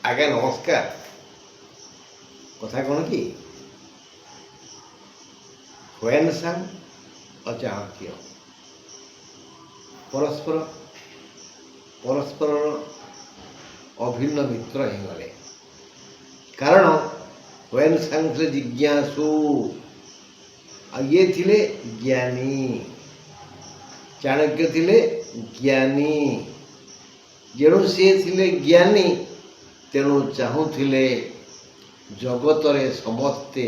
ଆଜ୍ଞା ନମସ୍କାର। କଥା କ'ଣ କି ହୁଏନସାଂ ଓ ଚାଣକ୍ୟ ପରସ୍ପରର ଅଭିନ୍ନ ମିତ୍ର ହେଇଗଲେ। କାରଣ ହୁଏନସାଂ ଥିଲେ ଜିଜ୍ଞାସୁ ଆଉ ଇଏ ଥିଲେ ଜ୍ଞାନୀ। ଚାଣକ୍ୟ ଥିଲେ ଜ୍ଞାନୀ। ଯେଣୁ ସିଏ ଥିଲେ ଜ୍ଞାନୀ ତେଣୁ ଚାହୁଁଥିଲେ ଜଗତରେ ସମସ୍ତେ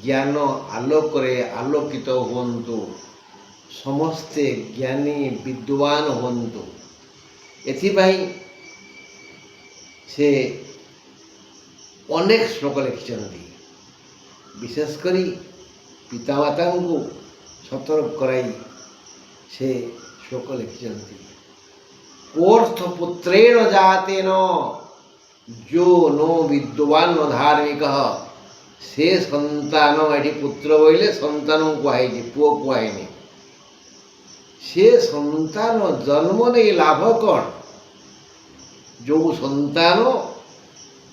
ଜ୍ଞାନ ଆଲୋକରେ ଆଲୋକିତ ହୁଅନ୍ତୁ, ସମସ୍ତେ ଜ୍ଞାନୀ ବିଦ୍ୱାନ ହୁଅନ୍ତୁ। ଏଥିପାଇଁ ସେ ଅନେକ ଶ୍ଲୋକ ଲେଖିଛନ୍ତି। ବିଶେଷ କରି ପିତାମାତାଙ୍କୁ ସତର୍କ କରାଇ ସେ ଶ୍ଲୋକ ଲେଖିଛନ୍ତି। କୋର୍ଥ ପୁତ୍ରେଣ ଜାତେନ ଯୋ नो ବିଦ୍ୱାନ ଧାର୍ମିକ। ସେ ସନ୍ତାନ, ଏଠି ପୁତ୍ର ବୋଇଲେ ସନ୍ତାନ କୁହାହେଇଛି, ପୁଅ କୁହାହେଇନି। ସେ ସନ୍ତାନ ଜନ୍ମ ନେଇ ଲାଭ କ'ଣ? ଯେଉଁ ସନ୍ତାନ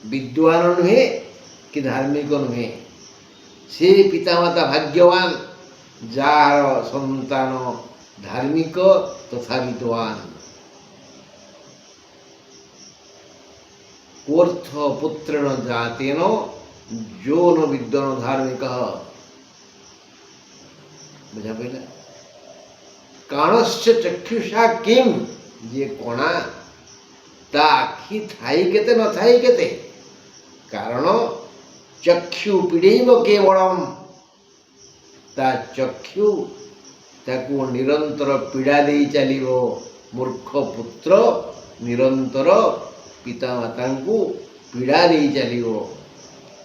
ବିଦ୍ୱାନ ନୁହେଁ କି ଧାର୍ମିକ ନୁହେଁ, ସେ ପିତାମାତା ଭାଗ୍ୟବାନ ଯାହାର ସନ୍ତାନ ଧାର୍ମିକ ତଥା ବିଦ୍ୱାନ। କୋର୍ଥ ପୁତ୍ରେଣ ଜାତେନ ଯୋ ନ ବିଦ୍ୱାନ ଧାର୍ମିକ। ବୁଝା ପଡ଼ିଲା? କାଣସ୍ୟ ଚକ୍ଷୁଷା କିମ୍, ଯିଏ କଣା ତା ଆଖି ଥାଇ କେତେ ନଥାଇ କେତେ। କାରଣ ଚକ୍ଷୁ ପୀଡ଼େଇବ କେବଳମ୍, ତା ଚକ୍ଷୁ ତାକୁ ନିରନ୍ତର ପୀଡ଼ା ଦେଇ ଚାଲିବ। ମୂର୍ଖ ପୁତ୍ର ନିରନ୍ତର ପିତାମାତାଙ୍କୁ ପୀଡ଼ା ଦେଇ ଚାଲିବ।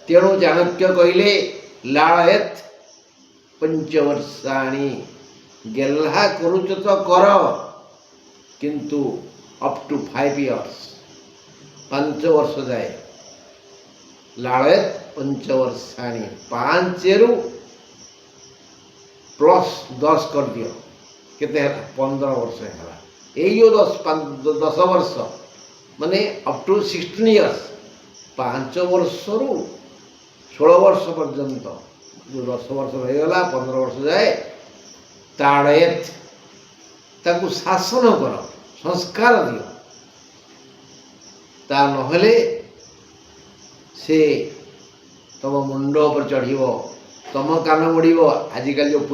ତେଣୁ ଚାଣକ୍ୟ କହିଲେ ଲାଳୟେତ୍ ପଞ୍ଚବର୍ଷାଣି। ଗେହ୍ଲା କରୁଛ ତ କର, କିନ୍ତୁ ଅପ୍ ଟୁ 5 years, 5 ବର୍ଷ ଯାଏ। ଲାଳୟେତ୍ ପଞ୍ଚବର୍ଷାଣି, 5ରୁ +10 କରିଦିଅ, କେତେ ହେଲା? 15 ବର୍ଷ ହେଲା। ଏଇ ଯେଉଁ 10 ବର୍ଷ ମାନେ ଅପ୍ ଟୁ 16 years, 5 ବର୍ଷରୁ 16 ବର୍ଷ ପର୍ଯ୍ୟନ୍ତ, ଯେଉଁ 10 ବର୍ଷ ହେଇଗଲା 15 ବର୍ଷ ଯାଏ, ତାଡ଼ୟେତ୍, ତାକୁ ଶାସନ କର, ସଂସ୍କାର ଦିଅ। ତା ନହେଲେ ସେ ତମ ମୁଣ୍ଡ ଉପରେ ଚଢ଼ିବ, ତମ କାନ ମୋଡ଼ିବ। ଆଜିକାଲି ଯେଉଁ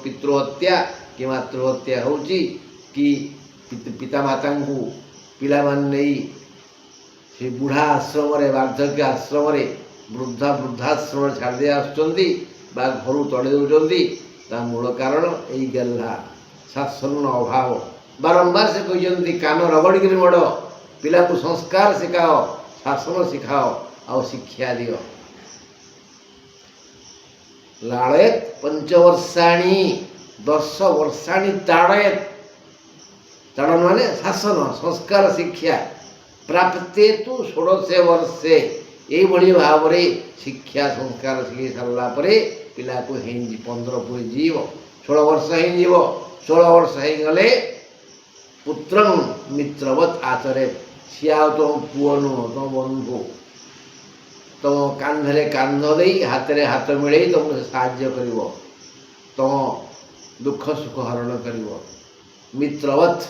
ପିତୃହତ୍ୟା କି ମାତୃହତ୍ୟା ହେଉଛି, କି ପିତାମାତାଙ୍କୁ ପିଲାମାନେ ନେଇ ସେ ବୁଢ଼ା ଆଶ୍ରମରେ, ବାର୍ଦ୍ଧକ୍ୟ ଆଶ୍ରମରେ, ବୃଦ୍ଧାଶ୍ରମରେ ଛାଡ଼ି ଦେଇ ଆସୁଛନ୍ତି ବା ଘରୁ ତଡ଼ି ଦେଉଛନ୍ତି, ତା ମୂଳ କାରଣ ଏଇ ଗେହ୍ଲା, ଶାସନର ଅଭାବ। ବାରମ୍ବାର ସେ କହିଛନ୍ତି କାନ ରଗଡ଼ିକିରି ମୋଡ଼, ପିଲାକୁ ସଂସ୍କାର ଶିଖାଅ, ଶାସନ ଶିଖାଅ, ଆଉ ଶିକ୍ଷା ଦିଅ। ଲାଳୟେତ୍ ପଞ୍ଚବର୍ଷାଣି, 10 ବର୍ଷାଣି ତାଡ଼ୟେତ୍। ତାଡ଼ନ ମାନେ ଶାସନ, ସଂସ୍କାର, ଶିକ୍ଷା। ପ୍ରାପ୍ତେ ତୁ 16 ବର୍ଷେ। ଏଇଭଳି ଭାବରେ ଶିକ୍ଷା ସଂସ୍କାର ଶିଖି ସାରିଲା ପରେ ପିଲାକୁ 15 ପୁରୀ ଯିବ, 16 ବର୍ଷ ହେଇଯିବ। 16 ବର୍ଷ ହେଇଗଲେ ପୁତ୍ରଂ ମିତ୍ରବତ୍ ଆଚରେତ୍। ସିଏ ଆଉ ତମ ପୁଅ ନୁହଁ, ତମ ବନ୍ଧୁ। ତମ କାନ୍ଧରେ କାନ୍ଧ ଦେଇ, ହାତରେ ହାତ ମିଳେଇ ତମକୁ ସାହାଯ୍ୟ କରିବ, ତମ ଦୁଃଖ ସୁଖ ହରଣ କରିବ। ମିତ୍ରବତ୍,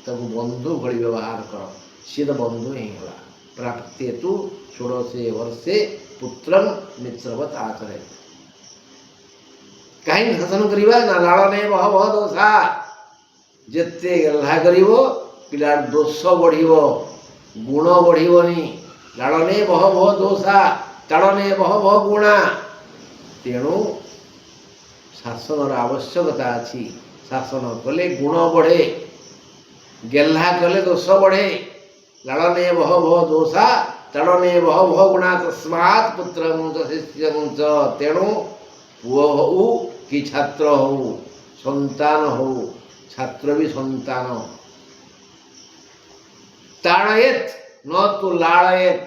ତାକୁ ବନ୍ଧୁ ଭଳି ବ୍ୟବହାର କର। ସିଏ ତ ବନ୍ଧୁ ହେଇଗଲା। ପ୍ରାପ୍ତେ ତୁ 16 ବର୍ଷେ ପୁତ୍ରଂ ମିତ୍ରବତ୍ ଆଚରେତ୍। କାହିଁକି ଶାସନ କରିବା ନା ଲାଳନେ ବହବହ ଦୋଷା। ଯେତେ ଗେହ୍ଲା କରିବ ପିଲାର ଦୋଷ ବଢ଼ିବ, ଗୁଣ ବଢ଼ିବନି। ଲାଳନେ ବହବହ ଦୋଷା, ତାଡ଼ନେ ବହବହ ଗୁଣା। ତେଣୁ ଶାସନର ଆବଶ୍ୟକତା ଅଛି। ଶାସନ କଲେ ଗୁଣ ବଢ଼େ, ଗେହ୍ଲା କଲେ ଦୋଷ ବଢ଼େ। ଲାଳନେ ବହବହ ଦୋଷା, ତାଡ଼ନେ ବହବହ ଗୁଣା। ତସ୍ମାତ୍ ପୁତ୍ରଂ ଚ ଶିଷ୍ୟଂ ଚ। ତେଣୁ ପୁଅ ହଉ କି ଛାତ୍ର ହଉ, ସନ୍ତାନ ହଉ, ଛାତ୍ର ବି ସନ୍ତାନ। ତାଡ଼ୟେତ୍ ନ ତୁ ଲାଳୟେତ୍,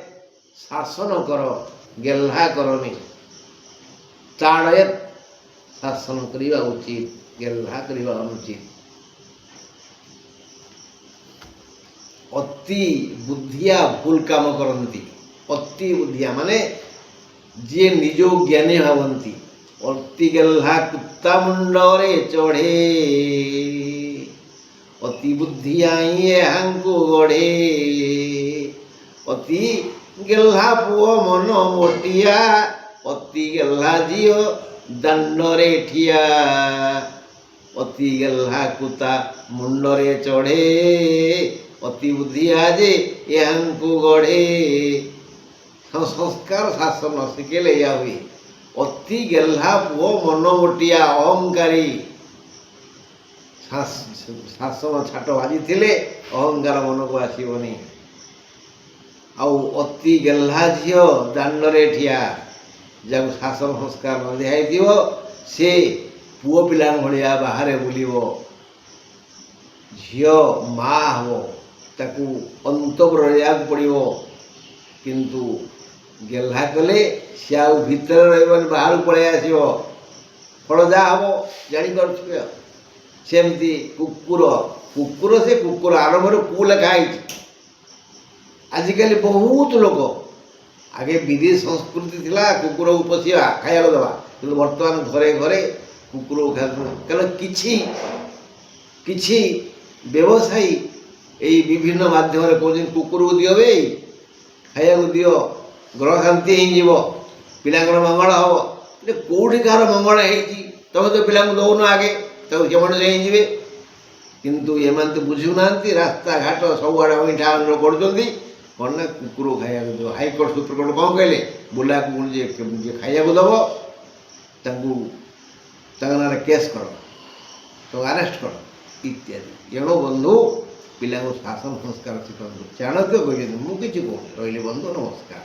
ଶାସନ କର, ଗେହ୍ଲା କରନି। ତାଡ଼ୟେତ୍, ଶାସନ କରିବା ଉଚିତ, ଗେହ୍ଲା କରିବା ଅନୁଚିତ। ଅତି ବୁଦ୍ଧିଆ ଭୁଲ କାମ କରନ୍ତି। ଅତି ବୁଦ୍ଧିଆ ମାନେ ଯିଏ ନିଜକୁ ଜ୍ଞାନୀ ଭାବନ୍ତି। ଅତି ଗେହ୍ଲା କୁତା ମୁଣ୍ଡରେ ଚଢ଼େ, ଅତି ବୁଦ୍ଧିଆ ଏହାଙ୍କୁ ଗଢ଼େ। ଅତି ଗେହ୍ଲା ପୁଅ ମନ ମୋଟିଆ, ଅତି ଗେହ୍ଲା ଝିଅ ଦାଣ୍ଡରେ ଠିଆ। ଅତି ଗେହ୍ଲା କୁତା ମୁଣ୍ଡରେ ଚଢ଼େ, ଅତି ବୁଦ୍ଧିଆ ଯେ ଏହାଙ୍କୁ ଗଢ଼େ। ସଂସ୍କାର ଶାସନ ଶିଖେଇଲେ ଏଇଆ ହୁଏ। ଅତି ଗେହ୍ଲା ପୁଅ ମନ ମୋଟିଆ ଅହଙ୍କାରୀ। ଶାସନ ଛାଟ ବାଜିଥିଲେ ଅହଙ୍କାର ମନକୁ ଆସିବନି। ଆଉ ଅତି ଗେହ୍ଲା ଝିଅ ଦାଣ୍ଡରେ ଠିଆ, ଯାହାକୁ ଶାସନ ସଂସ୍କାର ନ ଦିଆହେଇଥିବ ସେ ପୁଅ ପିଲାଙ୍କ ଭଳିଆ ବାହାରେ ବୁଲିବ। ଝିଅ ମା ହେବ, ତାକୁ ଅନ୍ତପୁର ରହିବାକୁ ପଡ଼ିବ। କିନ୍ତୁ ଗେହ୍ଲା କଲେ ସେ ଆଉ ଭିତରେ ରହିବନି, ବାହାରକୁ ପଳାଇ ଆସିବ। ଫଳ ଯାହା ହେବ ଜାଣିପାରୁଥିବେ। ସେମିତି କୁକୁର ସେ କୁକୁର ଆରମ୍ଭରୁ କୁ ଲେଖା ହେଇଛି। ଆଜିକାଲି ବହୁତ ଲୋକ, ଆଗେ ବିଦେଶ ସଂସ୍କୃତି ଥିଲା କୁକୁରକୁ ପୋଷିବା, ଖାଇବାକୁ ଦେବା, କିନ୍ତୁ ବର୍ତ୍ତମାନ ଘରେ ଘରେ କୁକୁରକୁ ଖାଉଛନ୍ତି। କାରଣ କିଛି ବ୍ୟବସାୟୀ ଏଇ ବିଭିନ୍ନ ମାଧ୍ୟମରେ କହୁଛନ୍ତି କୁକୁରକୁ ଦିଅ ବେ, ଖାଇବାକୁ ଦିଅ, ଗ୍ରହ ଶାନ୍ତି ହେଇଯିବ, ପିଲାଙ୍କର ମଙ୍ଗଳ ହେବ। କେଉଁଠି କାହାର ମଙ୍ଗଳ ହେଇଛି? ତମେ ତ ପିଲାଙ୍କୁ ଦେଉନ, ଆଗେ ତାକୁ ସେମାନେ ହେଇଯିବେ। କିନ୍ତୁ ଏମାନେ ତ ବୁଝୁନାହାନ୍ତି। ରାସ୍ତାଘାଟ ସବୁଆଡ଼େ ଅଇଁଠା କରୁଛନ୍ତି। କ'ଣ ନା କୁକୁରକୁ ଖାଇବାକୁ ଦେବ। ହାଇକୋର୍ଟ ସୁପ୍ରିମକୋର୍ଟ କ'ଣ କହିଲେ? ବୁଲା କୁକୁର ଯିଏ ଖାଇବାକୁ ଦେବ ତାଙ୍କ ନାଁରେ କେସ୍ କର, ତାକୁ ଆରେଷ୍ଟ କର ଇତ୍ୟାଦି। ଏଣୁ ବନ୍ଧୁ ପିଲାଙ୍କୁ ଶାସନ ସଂସ୍କାର ଶିଖନ୍ତୁ। ଚାଣକ୍ୟ କହିଛନ୍ତି, ମୁଁ କିଛି କହୁନି। ରହିଲି ବନ୍ଧୁ, ନମସ୍କାର।